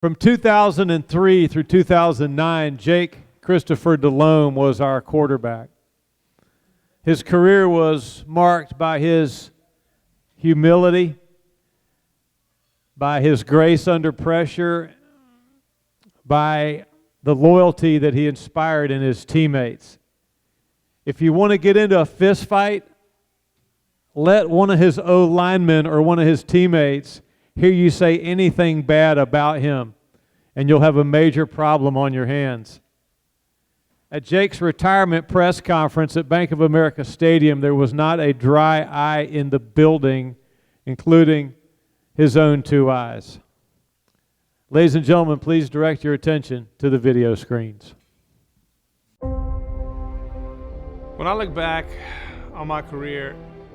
From 2003 through 2009, Jake Christopher Delhomme was our quarterback. His career was marked by his humility, by his grace under pressure, by the loyalty that he inspired in his teammates. If you want to get into a fist fight, let one of his O-linemen or one of his teammates hear you say anything bad about him, and you'll have a major problem on your hands. At Jake's retirement press conference at Bank of America Stadium, there was not a dry eye in the building, including his own two eyes. Ladies and gentlemen, please direct your attention to the video screens. When I look back on my career,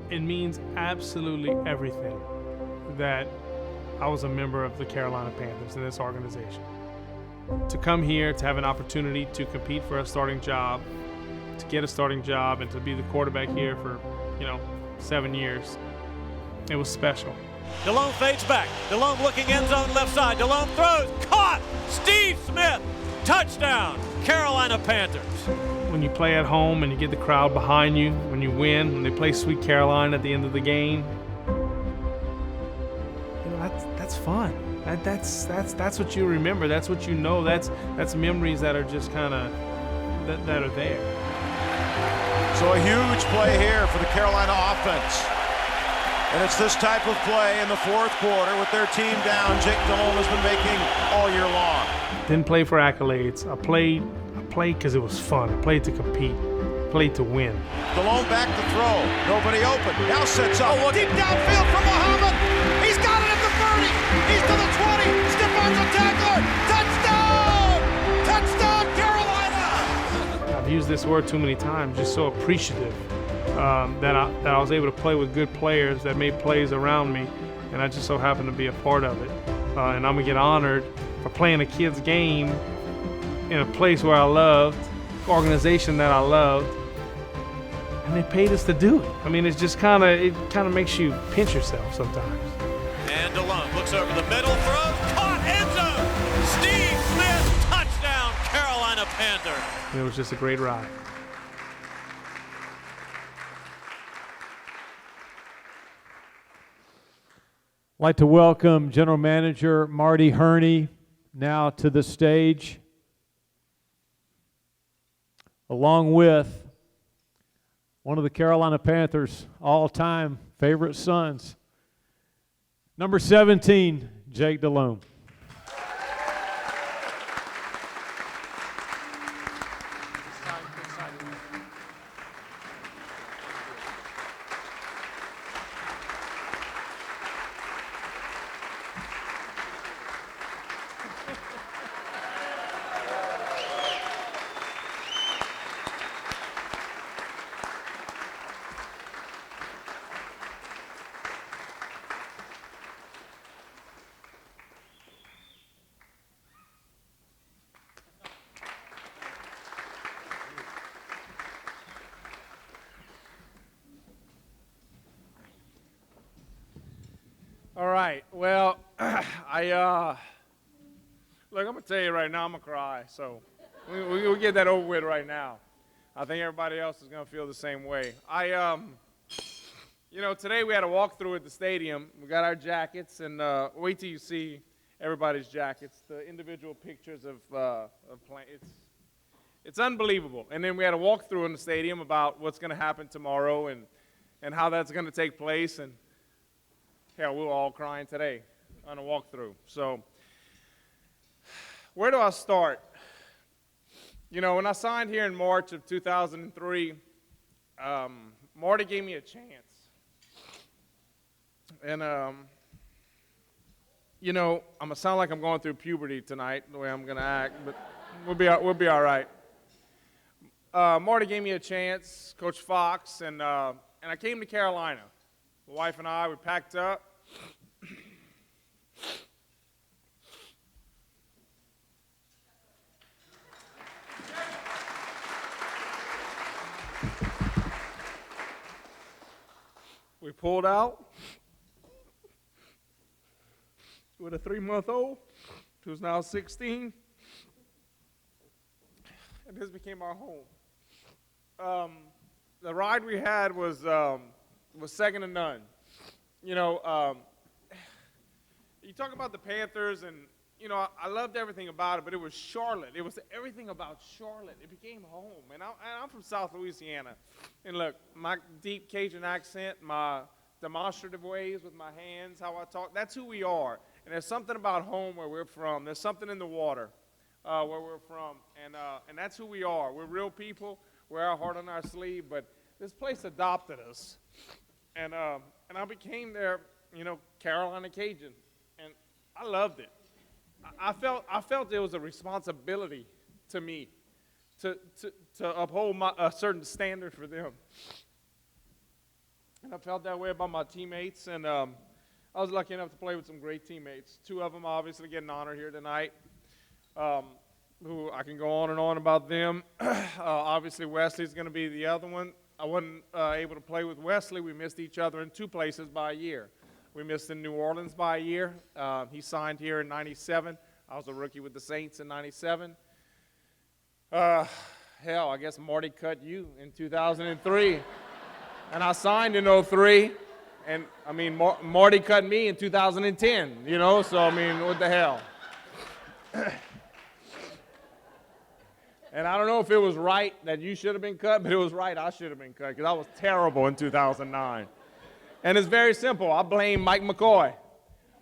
it means absolutely everything that I was a member of the Carolina Panthers in this organization. To come here, to have an opportunity to compete for a starting job, to get a starting job, and to be the quarterback here for, 7 years, it was special. Delhomme fades back. Delhomme looking end zone left side. Delhomme throws. Caught! Steve Smith! Touchdown! Carolina Panthers. When you play at home and you get the crowd behind you, when you win, when they play Sweet Caroline at the end of the game, that's fun. That's what you remember. That's what you know. That's memories that are just kind of that are there. So a huge play here for the Carolina offense. And it's this type of play in the fourth quarter with their team down Jake Delhomme has been making all year long. Didn't play for accolades. I played because it was fun. I played to compete. I played to win. Delhomme back to throw. Nobody open. Now sets up. Deep downfield for Muhammad. He's got it at the 30. He's to the 20. Stefan's a tackler. Touchdown! Touchdown, Carolina! I've used this word too many times. Just so appreciative. That I was able to play with good players that made plays around me, and I just so happened to be a part of it. And I'm going to get honored for playing a kid's game in a place where I loved, organization that I loved, and they paid us to do it. I mean, it kind of makes you pinch yourself sometimes. And Delhomme looks over the middle, throws, caught, end zone! Steve Smith, touchdown, Carolina Panthers. And it was just a great ride. I'd like to welcome General Manager Marty Herney now to the stage, along with one of the Carolina Panthers' all-time favorite sons, number 17, Jake Delhomme. All right. Well, look, I'm gonna tell you right now, I'm gonna cry. So we'll get that over with right now. I think everybody else is gonna feel the same way. Today we had a walkthrough at the stadium. We got our jackets, and wait till you see everybody's jackets. The individual pictures of playing. It's unbelievable. And then we had a walkthrough in the stadium about what's gonna happen tomorrow and how that's gonna take place. And hell, we were all crying today on a walkthrough. So, where do I start? When I signed here in March of 2003, Marty gave me a chance. And, I'm going to sound like I'm going through puberty tonight, the way I'm going to act, but we'll be all right. Marty gave me a chance, Coach Fox, and I came to Carolina. My wife and I, we packed up. We pulled out with a 3-month-old who's now 16. And this became our home. The ride we had was second to none. You know, you talk about the Panthers, and you know, I loved everything about it, but it was Charlotte. It was everything about Charlotte. It became home. And I'm from South Louisiana. And look, my deep Cajun accent, my demonstrative ways with my hands, how I talk, that's who we are. And there's something about home where we're from. There's something in the water where we're from. And that's who we are. We're real people. Wear our heart on our sleeve. But this place adopted us. And I became their, you know, Carolina Cajun. And I loved it. I felt there was a responsibility to me to uphold a certain standard for them. And I felt that way about my teammates, and I was lucky enough to play with some great teammates. Two of them obviously getting honored here tonight, who I can go on and on about them. Obviously Wesley's going to be the other one. I wasn't able to play with Wesley. We missed each other in two places by a year. We missed in New Orleans by a year. He signed here in 97. I was a rookie with the Saints in 97. Hell, I guess Marty cut you in 2003. And I signed in 03. And, I mean, Marty cut me in 2010, you know? So, I mean, what the hell? And I don't know if it was right that you should have been cut, but it was right I should have been cut because I was terrible in 2009. And it's very simple. I blame Mike McCoy.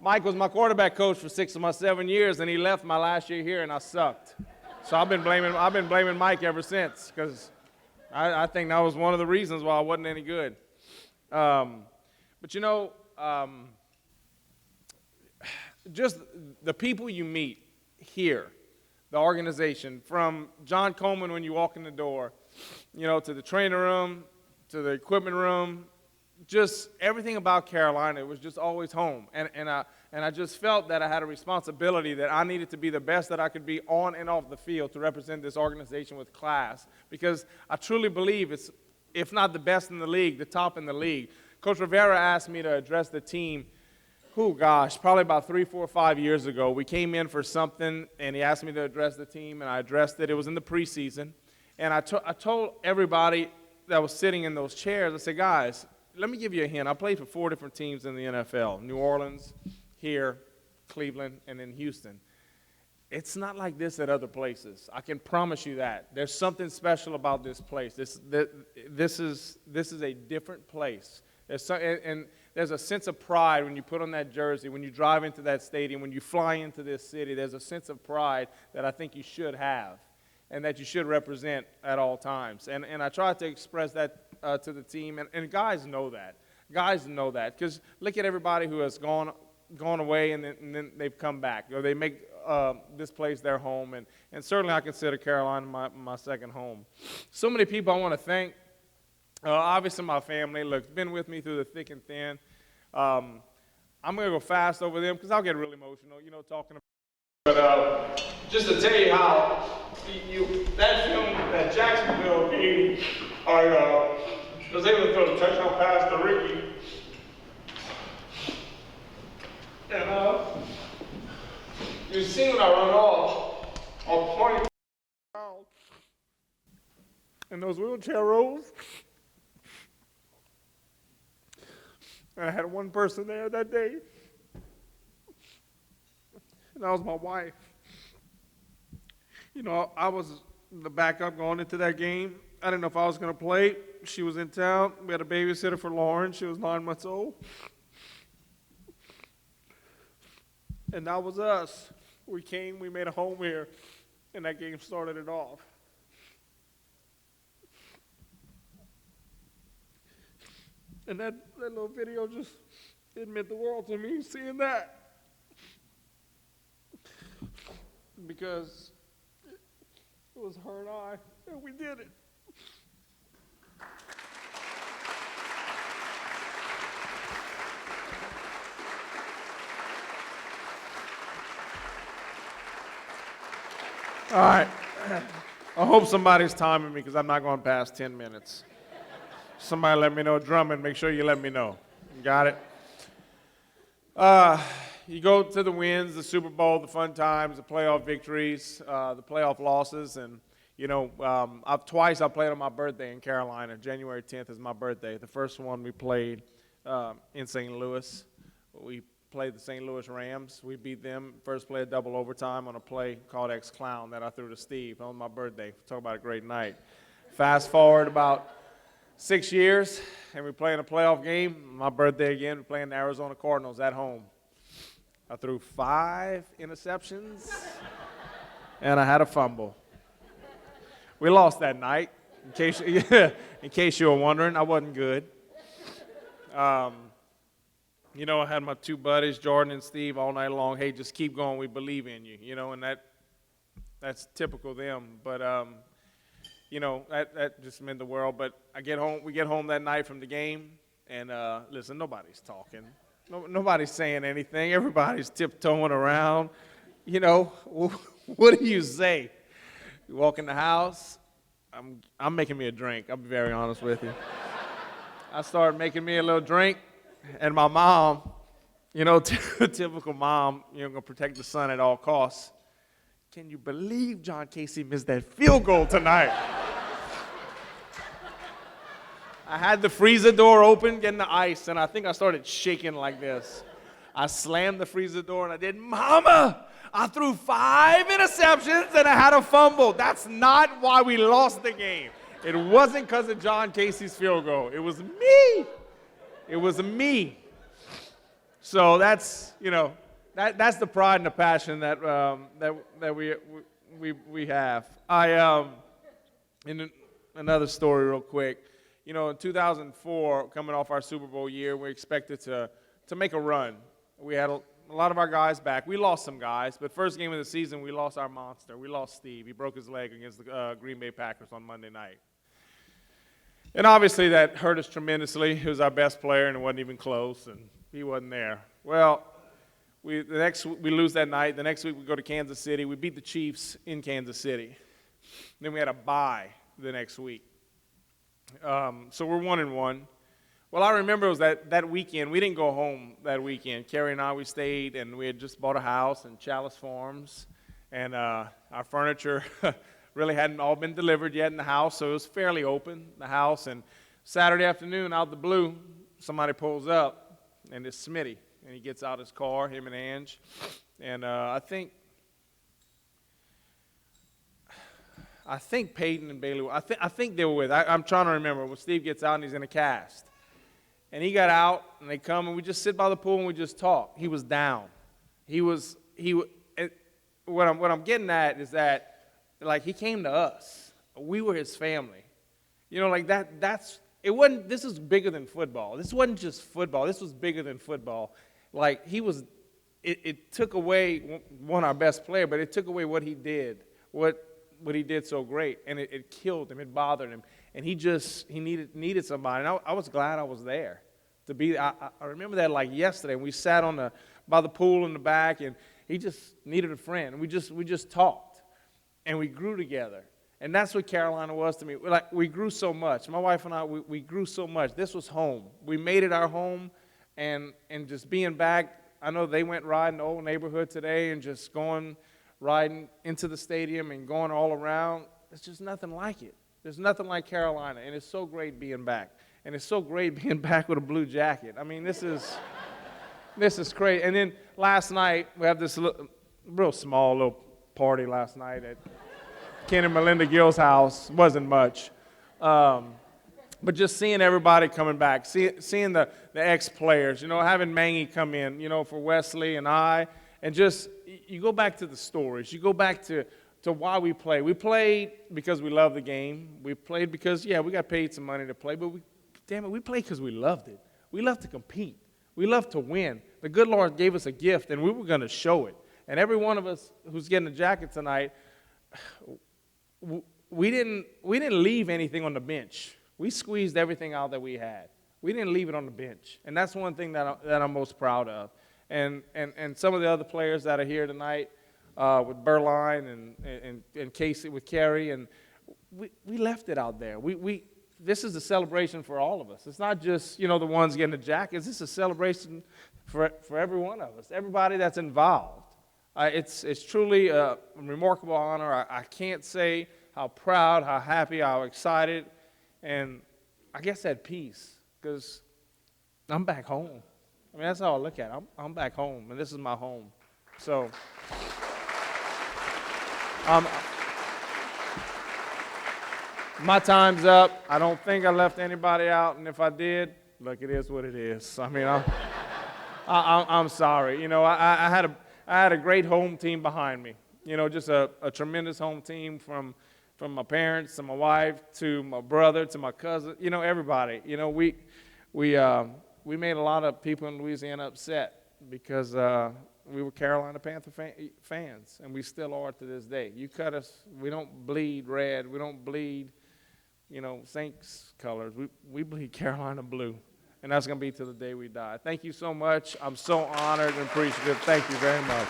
Mike was my quarterback coach for 6 of my 7 years, and he left my last year here, and I sucked. So I've been blaming Mike ever since because I think that was one of the reasons why I wasn't any good. But you know, just the people you meet here, the organization, from John Coleman when you walk in the door, you know, to the training room, to the equipment room, just everything about Carolina, it was just always home. And I just felt that I had a responsibility that I needed to be the best that I could be on and off the field to represent this organization with class. Because I truly believe it's, if not the best in the league, the top in the league. Coach Rivera asked me to address the team, probably about 3, 4, 5 years ago. We came in for something, and he asked me to address the team, and I addressed it. It was in the preseason. And I told everybody that was sitting in those chairs, I said, guys, let me give you a hint. I played for 4 different teams in the NFL, New Orleans, here, Cleveland, and then Houston. It's not like this at other places. I can promise you that. There's something special about this place. This is a different place. And there's a sense of pride when you put on that jersey, when you drive into that stadium, when you fly into this city. There's a sense of pride that I think you should have and that you should represent at all times. And I try to express that to the team, and guys know that. Guys know that, because look at everybody who has gone away and then they've come back, or they make this place their home, and certainly I consider Carolina my second home. So many people I want to thank. Obviously my family, look, been with me through the thick and thin. I'm going to go fast over them because I'll get really emotional, you know, talking about. But just to tell you how that film, that Jacksonville game, I was able to throw the touchdown pass to Ricky. And you see when I run off, I'll point in those wheelchair rows. And I had one person there that day, and that was my wife. You know, I was the backup going into that game. I didn't know if I was going to play. She was in town. We had a babysitter for Lauren. She was 9 months old. And that was us. We came, we made a home here, and that game started it off. And that little video just, it meant the world to me, seeing that. Because it was her and I, and we did it. All right. I hope somebody's timing me because I'm not going past 10 minutes. Somebody let me know. Drummond, make sure you let me know. Got it? you go to the wins, the Super Bowl, the fun times, the playoff victories, the playoff losses, and twice I played on my birthday in Carolina. January 10th is my birthday. The first one we played in St. Louis. We played the St. Louis Rams. We beat them. First play of double overtime on a play called X-Clown that I threw to Steve on my birthday. Talk about a great night. Fast forward about 6 years, and we play in a playoff game. My birthday again, we're playing the Arizona Cardinals at home. I threw 5 interceptions, and I had a fumble. We lost that night, in case you were wondering. I wasn't good. I had my 2 buddies, Jordan and Steve, all night long. Hey, just keep going. We believe in you, and that's typical of them. But, that just meant the world. But we get home that night from the game, and listen, nobody's talking. Nobody's saying anything. Everybody's tiptoeing around. What do you say? You walk in the house. I'm making me a drink. I'll be very honest with you. I started making me a little drink, and my mom, typical mom, gonna protect the son at all costs. Can you believe John Casey missed that field goal tonight? I had the freezer door open, getting the ice, and I think I started shaking like this. I slammed the freezer door, and I did, Mama, I threw 5 interceptions, and I had a fumble. That's not why we lost the game. It wasn't because of John Casey's field goal. It was me. It was me. So that's, that's the pride and the passion that we have. In another story real quick. In 2004, coming off our Super Bowl year, we expected to make a run. We had a lot of our guys back. We lost some guys, but first game of the season, we lost our monster. We lost Steve. He broke his leg against the Green Bay Packers on Monday night. And obviously that hurt us tremendously. He was our best player, and it wasn't even close, and he wasn't there. Well, we lose that night. The next week we go to Kansas City. We beat the Chiefs in Kansas City. Then we had a bye the next week. So we're 1-1. Well, I remember it was that weekend. We didn't go home that weekend. Carrie and I, we stayed, and we had just bought a house in Chalice Farms, and our furniture really hadn't all been delivered yet in the house, so it was fairly open, the house. And Saturday afternoon, out the blue, somebody pulls up, and it's Smitty, and he gets out his car, him and Ange, and I think Peyton and Bailey, I think they were with. I'm trying to remember. When Steve gets out and he's in a cast. And he got out, and they come, and we just sit by the pool, and we just talk. He was down. What I'm getting at is that, like, he came to us. We were his family. That's, it wasn't, this is bigger than football. This wasn't just football. This was bigger than football. Like, it took away one, our best player, but it took away what he did, what he did so great, and it killed him, it bothered him, and he needed somebody, and I was glad I was there to be. I remember that like yesterday, and we sat by the pool in the back, and he just needed a friend, and we just talked, and we grew together, and that's what Carolina was to me. We grew so much. My wife and I, we grew so much. This was home. We made it our home, and just being back. I know they went riding the old neighborhood today, and just riding into the stadium and going all around. There's just nothing like it. There's nothing like Carolina, and it's so great being back. And it's so great being back with a blue jacket. I mean, this is great. And then last night, we have this real small party last night at Ken and Melinda Gill's house. Wasn't much. But just seeing everybody coming back, seeing the ex-players, having Mangy come in, for Wesley and I, and just, you go back to the stories. You go back to why we play. We played because we love the game. We played because, we got paid some money to play, but we played because we loved it. We love to compete. We love to win. The good Lord gave us a gift, and we were going to show it. And every one of us who's getting a jacket tonight, we didn't leave anything on the bench. We squeezed everything out that we had. We didn't leave it on the bench. And that's one thing that I'm most proud of. And some of the other players that are here tonight, with Berline and Casey, with Kerry, and we left it out there. This is a celebration for all of us. It's not just, the ones getting the jackets. This is a celebration for every one of us, everybody that's involved. It's truly a remarkable honor. I can't say how proud, how happy, how excited, and I guess at peace, because I'm back home. I mean, that's how I look at it. I'm back home, and this is my home. So, my time's up. I don't think I left anybody out, and if I did, look, it is what it is. I mean, I'm sorry. You know, I had a great home team behind me. You know, just a tremendous home team from my parents to my wife to my brother to my cousin. You know, everybody. You know, we made a lot of people in Louisiana upset because we were Carolina Panther fans, and we still are to this day. You cut us, we don't bleed red. We don't bleed, you know, Saints colors. We bleed Carolina blue. And that's going to be to the day we die. Thank you so much. I'm so honored and appreciative. Thank you very much.